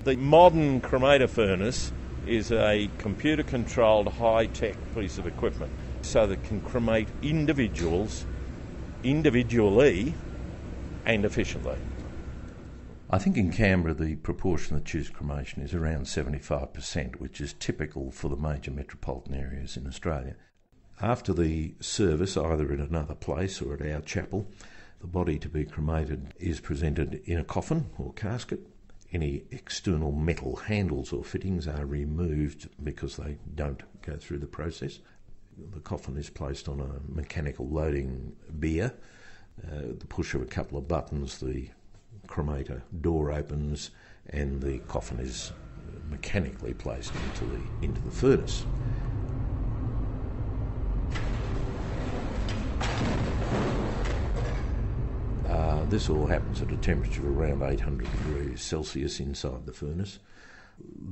The modern cremator furnace is a computer-controlled high-tech piece of equipment so that it can cremate individuals individually and efficiently. I think in Canberra the proportion that choose cremation is around 75%, which is typical for the major metropolitan areas in Australia. After the service, either at another place or at our chapel, the body to be cremated is presented in a coffin or casket. Any external metal handles or fittings are removed because they don't go through the process. The coffin is placed on a mechanical loading bier. The push of a couple of buttons, the cremator door opens and the coffin is mechanically placed into the furnace. This all happens at a temperature of around 800 degrees Celsius inside the furnace.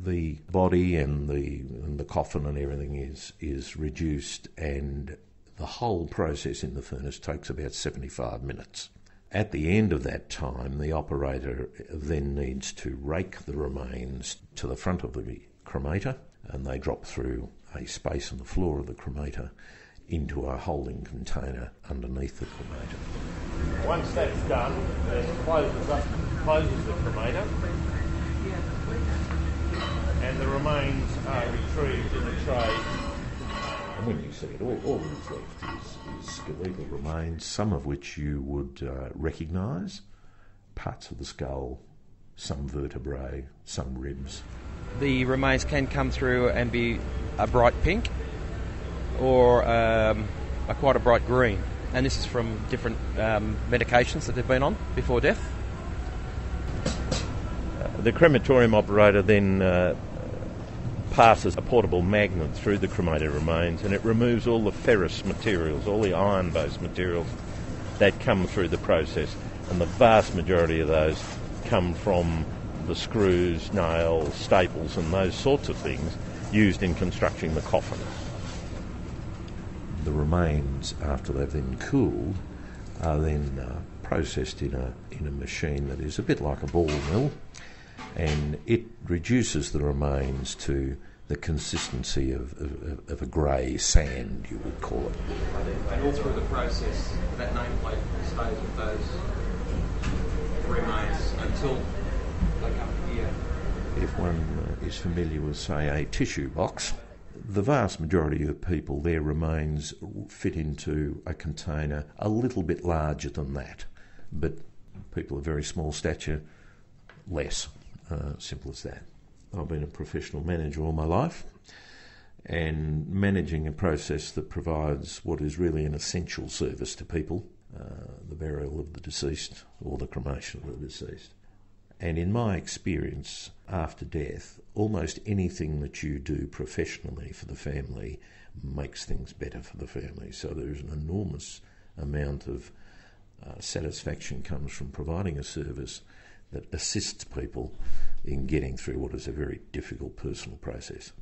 The body and the coffin and everything is reduced, and the whole process in the furnace takes about 75 minutes. At the end of that time, the operator then needs to rake the remains to the front of the cremator, and they drop through a space on the floor of the cremator into a holding container underneath the cremator. Once that's done, it closes the cremator, and the remains are retrieved in a tray. And when you see it, all that's left is skeletal remains, some of which you would recognise, parts of the skull, some vertebrae, some ribs. The remains can come through and be a bright pink or quite a bright green. And this is from different medications that they've been on before death. The crematorium operator then passes a portable magnet through the cremated remains, and it removes all the ferrous materials, all the iron-based materials that come through the process. And the vast majority of those come from the screws, nails, staples and those sorts of things used in constructing the coffin. The remains, after they've been cooled, are then processed in a machine that is a bit like a ball mill, and it reduces the remains to the consistency of a grey sand, you would call it. And all through the process, that nameplate stays with those remains until they come here. If one is familiar with, say, a tissue box, the vast majority of people, their remains fit into a container a little bit larger than that. But people of very small stature, less. Simple as that. I've been a professional manager all my life, and managing a process that provides what is really an essential service to people, the burial of the deceased or the cremation of the deceased. And in my experience, after death, almost anything that you do professionally for the family makes things better for the family. So there's an enormous amount of satisfaction comes from providing a service that assists people in getting through what is a very difficult personal process.